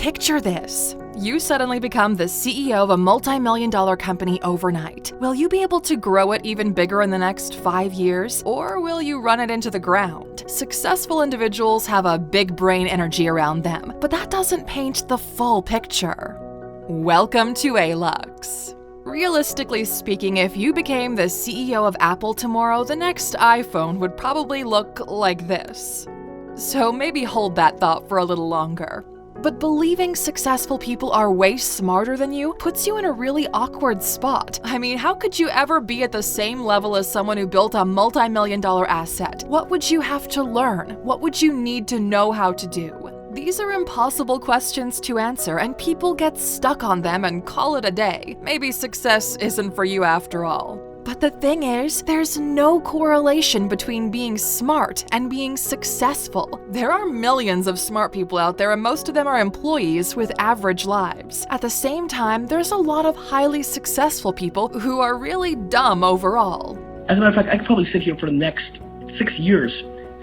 Picture this. You suddenly become the CEO of a multi-million-dollar company overnight. Will you be able to grow it even bigger in the next 5 years, or will you run it into the ground? Successful individuals have a big brain energy around them, but that doesn't paint the full picture. Welcome to Alux. Realistically speaking, if you became the CEO of Apple tomorrow, the next iPhone would probably look like this. So maybe hold that thought for a little longer. But believing successful people are way smarter than you puts you in a really awkward spot. I mean, how could you ever be at the same level as someone who built a multi-million-dollar asset? What would you have to learn? What would you need to know how to do? These are impossible questions to answer, and people get stuck on them and call it a day. Maybe success isn't for you after all. But the thing is, there's no correlation between being smart and being successful. There are millions of smart people out there, and most of them are employees with average lives. At the same time, there's a lot of highly successful people who are really dumb overall. As a matter of fact, I could probably sit here for the next 6 years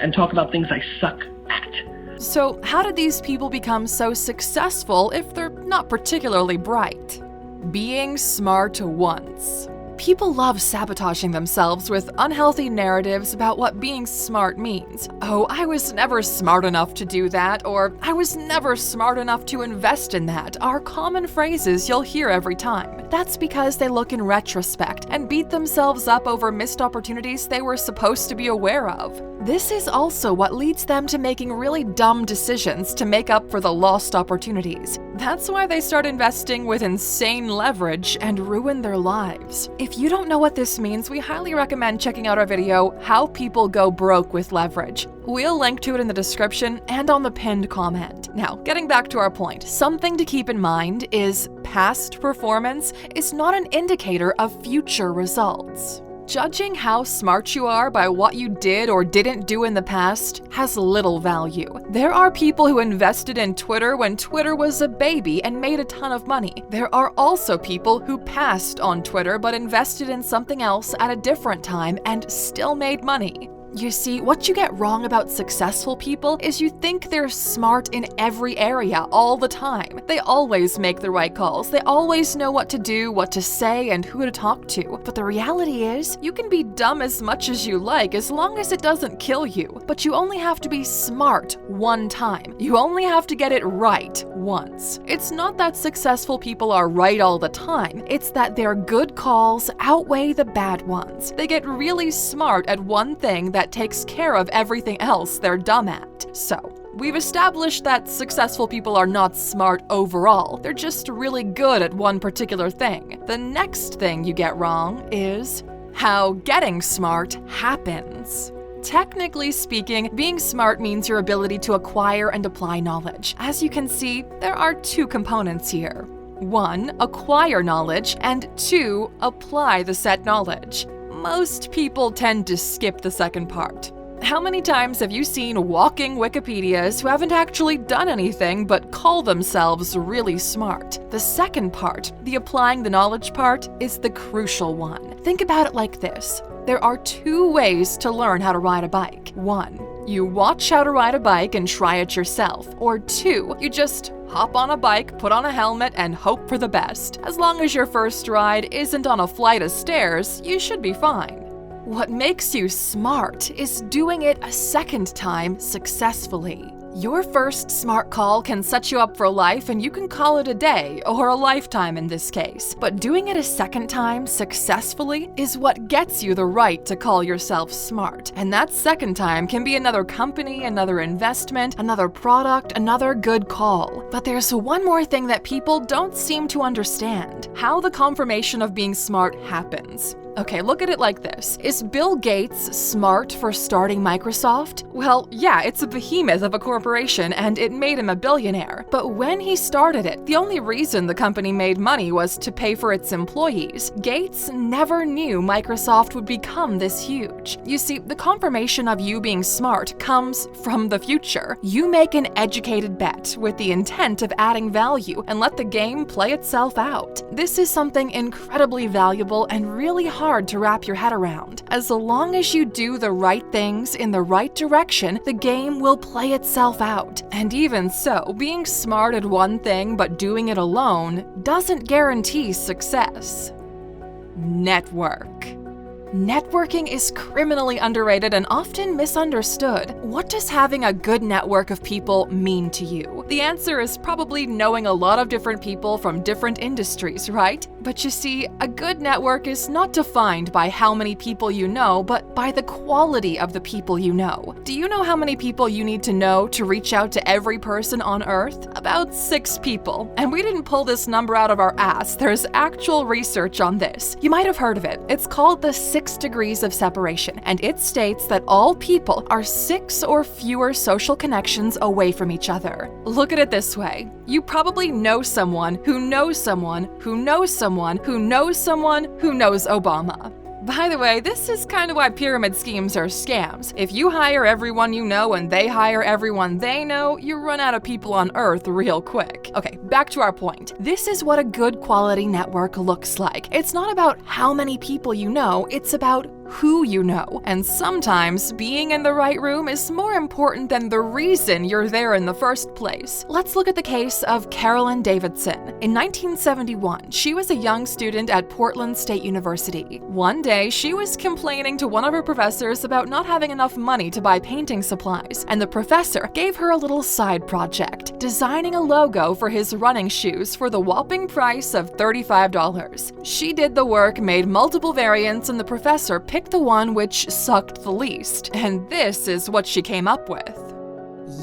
and talk about things I suck at. So how did these people become so successful if they're not particularly bright? Being smart once. People love sabotaging themselves with unhealthy narratives about what being smart means. Oh, I was never smart enough to do that, or I was never smart enough to invest in that, are common phrases you'll hear every time. That's because they look in retrospect and beat themselves up over missed opportunities they were supposed to be aware of. This is also what leads them to making really dumb decisions to make up for the lost opportunities. That's why they start investing with insane leverage and ruin their lives. If you don't know what this means, we highly recommend checking out our video, How People Go Broke with Leverage. We'll link to it in the description and on the pinned comment. Now, getting back to our point, something to keep in mind is past performance is not an indicator of future results. Judging how smart you are by what you did or didn't do in the past has little value. There are people who invested in Twitter when Twitter was a baby and made a ton of money. There are also people who passed on Twitter but invested in something else at a different time and still made money. You see, what you get wrong about successful people is you think they're smart in every area all the time. They always make the right calls. They always know what to do, what to say, and who to talk to. But the reality is, you can be dumb as much as you like as long as it doesn't kill you. But you only have to be smart one time. You only have to get it right once. It's not that successful people are right all the time. It's that their good calls outweigh the bad ones. They get really smart at one thing that takes care of everything else they're dumb at. So, we've established that successful people are not smart overall. They're just really good at one particular thing. The next thing you get wrong is how getting smart happens. Technically speaking, being smart means your ability to acquire and apply knowledge. As you can see, there are two components here. 1, acquire knowledge, and 2, apply the said knowledge. Most people tend to skip the second part. How many times have you seen walking Wikipedias who haven't actually done anything but call themselves really smart? The second part, the applying the knowledge part, is the crucial one. Think about it like this. There are 2 ways to learn how to ride a bike. 1, you watch how to ride a bike and try it yourself. Or 2, you just hop on a bike, put on a helmet, and hope for the best. As long as your first ride isn't on a flight of stairs, you should be fine. What makes you smart is doing it a second time successfully. Your first smart call can set you up for life, and you can call it a day, or a lifetime in this case. But doing it a second time successfully is what gets you the right to call yourself smart. And that second time can be another company, another investment, another product, another good call. But there's one more thing that people don't seem to understand: how the confirmation of being smart happens. Okay, look at it like this. Is Bill Gates smart for starting Microsoft? Well, yeah, it's a behemoth of a corporation and it made him a billionaire. But when he started it, the only reason the company made money was to pay for its employees. Gates never knew Microsoft would become this huge. You see, the confirmation of you being smart comes from the future. You make an educated bet with the intent intent of adding value and let the game play itself out. This is something incredibly valuable and really hard to wrap your head around. As long as you do the right things in the right direction, the game will play itself out. And even so, being smart at one thing but doing it alone doesn't guarantee success. Network. Networking is criminally underrated and often misunderstood. What does having a good network of people mean to you? The answer is probably knowing a lot of different people from different industries, right? But you see, a good network is not defined by how many people you know, but by the quality of the people you know. Do you know how many people you need to know to reach out to every person on Earth? About 6 people. And we didn't pull this number out of our ass. There's actual research on this. You might have heard of it. It's called the 6 degrees of separation, and it states that all people are 6 or fewer social connections away from each other. Look at it this way. You probably know someone who knows someone who knows someone who knows someone who knows Obama. By the way, this is kind of why pyramid schemes are scams. If you hire everyone you know and they hire everyone they know, you run out of people on Earth real quick. Okay, back to our point. This is what a good quality network looks like. It's not about how many people you know, it's about who you know. And sometimes being in the right room is more important than the reason you're there in the first place. Let's look at the case of Carolyn Davidson. In 1971, she was a young student at Portland State University. One day, she was complaining to one of her professors about not having enough money to buy painting supplies, and the professor gave her a little side project, designing a logo for his running shoes for the whopping price of $35. She did the work, made multiple variants, and the professor picked the one which sucked the least, and this is what she came up with.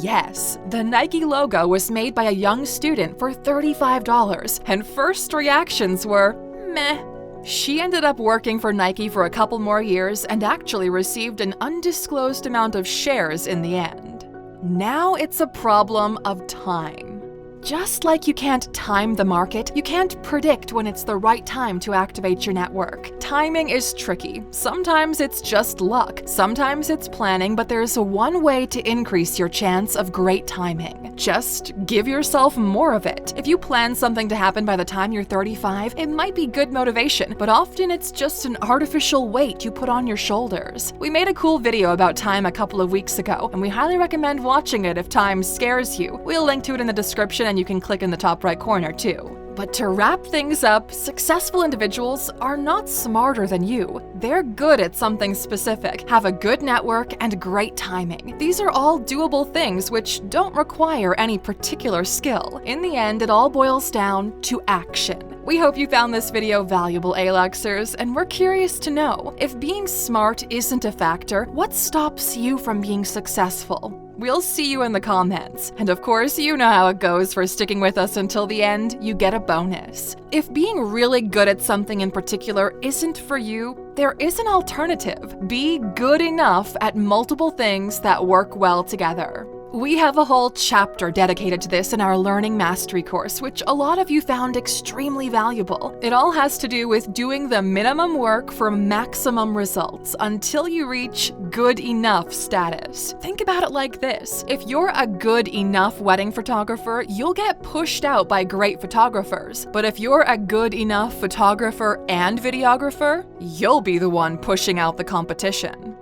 Yes, the Nike logo was made by a young student for $35, and first reactions were meh. She ended up working for Nike for a couple more years and actually received an undisclosed amount of shares in the end. Now it's a problem of time. Just like you can't time the market, you can't predict when it's the right time to activate your network. Timing is tricky. Sometimes it's just luck. Sometimes it's planning, but there's one way to increase your chance of great timing. Just give yourself more of it. If you plan something to happen by the time you're 35, it might be good motivation, but often it's just an artificial weight you put on your shoulders. We made a cool video about time a couple of weeks ago, and we highly recommend watching it if time scares you. We'll link to it in the description, and you can click in the top right corner too. But to wrap things up, successful individuals are not smarter than you. They're good at something specific, have a good network, and great timing. These are all doable things which don't require any particular skill. In the end, it all boils down to action. We hope you found this video valuable, Aluxers, and we're curious to know, if being smart isn't a factor, what stops you from being successful? We'll see you in the comments. And of course, you know how it goes. For sticking with us until the end, you get a bonus. If being really good at something in particular isn't for you, there is an alternative. Be good enough at multiple things that work well together. We have a whole chapter dedicated to this in our Learning Mastery course, which a lot of you found extremely valuable. It all has to do with doing the minimum work for maximum results until you reach good enough status. Think about it like this. If you're a good enough wedding photographer, you'll get pushed out by great photographers. But if you're a good enough photographer and videographer, you'll be the one pushing out the competition.